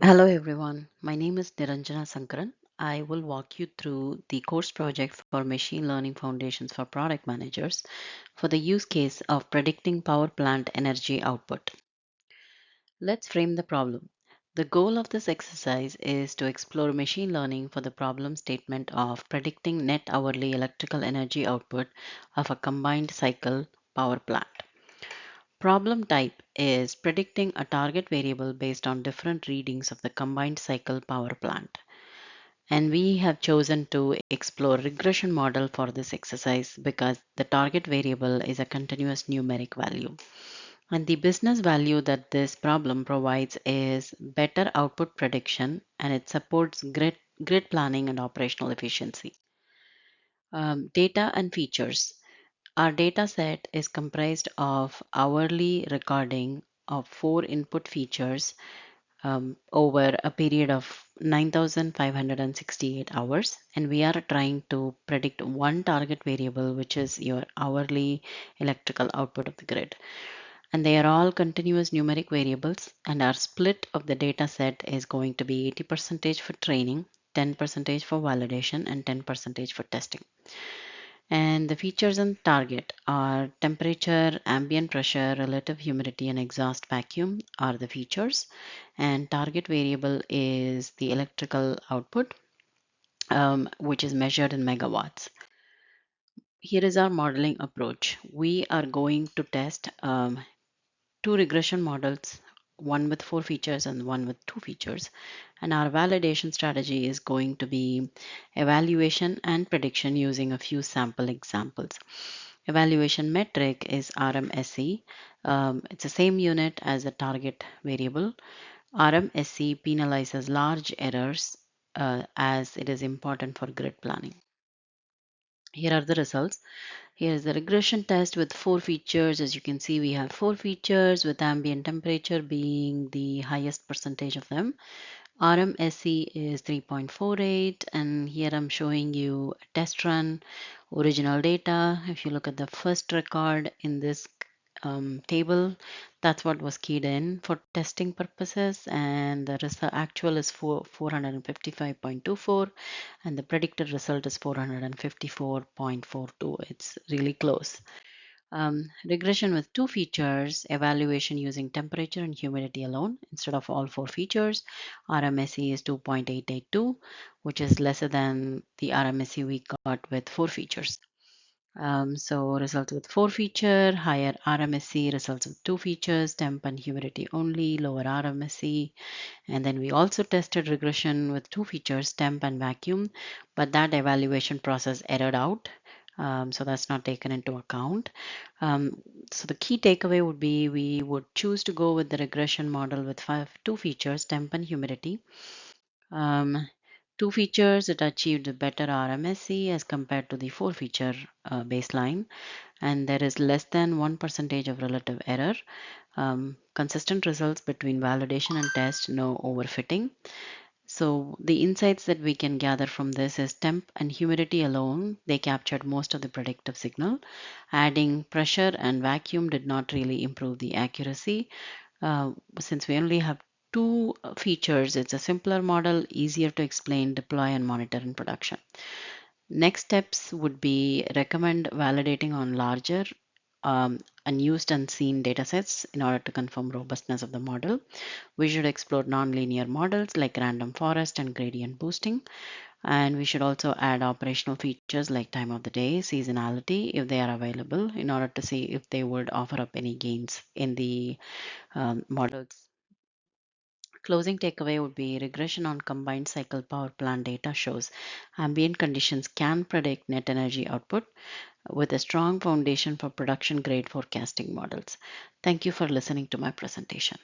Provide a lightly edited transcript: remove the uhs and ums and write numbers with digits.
Hello everyone, my name is Niranjana Sankaran. I will walk you through the course project for Machine Learning Foundations for Product Managers for the use case of predicting power plant energy output. Let's frame the problem. The goal of this exercise is to explore machine learning for the problem statement of predicting net hourly electrical energy output of a combined cycle power plant. Problem type is predicting a target variable based on different readings of the combined cycle power plant. And we have chosen to explore regression model for this exercise because the target variable is a continuous numeric value. And the business value that this problem provides is better output prediction and it supports grid planning and operational efficiency. Data and features. Our data set is comprised of hourly recording of four input features over a period of 9,568 hours. And we are trying to predict one target variable, which is your hourly electrical output of the grid. And they are all continuous numeric variables. And our split of the data set is going to be 80% for training, 10% for validation, and 10% for testing. And the features and target are temperature, ambient pressure, relative humidity, and exhaust vacuum are the features. And target variable is the electrical output, which is measured in megawatts. Here is our modeling approach. We are going to test two regression models, one with four features and one with two features. And our validation strategy is going to be evaluation and prediction using a few sample examples. Evaluation metric is RMSE. It's the same unit as the target variable. RMSE penalizes large errors as it is important for grid planning. Here are the results. Here is the regression test with four features. As you can see, we have four features with ambient temperature being the highest percentage of them. RMSE is 3.48, and here I'm showing you a test run, original data. If you look at the first record in this table, that's what was keyed in for testing purposes, and the result actual is 455.24, and the predicted result is 454.42. It's really close. Regression with two features, evaluation using temperature and humidity alone instead of all four features. RMSE is 2.882, which is lesser than the RMSE we got with four features. So results with four feature, higher RMSE, results with two features, temp and humidity only, lower RMSE. And then we also tested regression with two features, temp and vacuum, but that evaluation process errored out. So that's not taken into account. So the key takeaway would be we would choose to go with the regression model with two features, temp and humidity. Two features that achieved better RMSE as compared to the four feature baseline, and there is less than 1% of relative error. Consistent results between validation and test, no overfitting. So the insights that we can gather from this is temp and humidity alone, they captured most of the predictive signal. Adding pressure and vacuum did not really improve the accuracy. Since we only have two features, it's a simpler model, easier to explain, deploy, and monitor in production. Next steps would be recommend validating on larger unused and seen datasets in order to confirm robustness of the model. We should explore nonlinear models like random forest and gradient boosting. And we should also add operational features like time of the day, seasonality, if they are available, in order to see if they would offer up any gains in the models. Closing takeaway would be regression on combined cycle power plant data shows ambient conditions can predict net energy output with a strong foundation for production grade forecasting models. Thank you for listening to my presentation.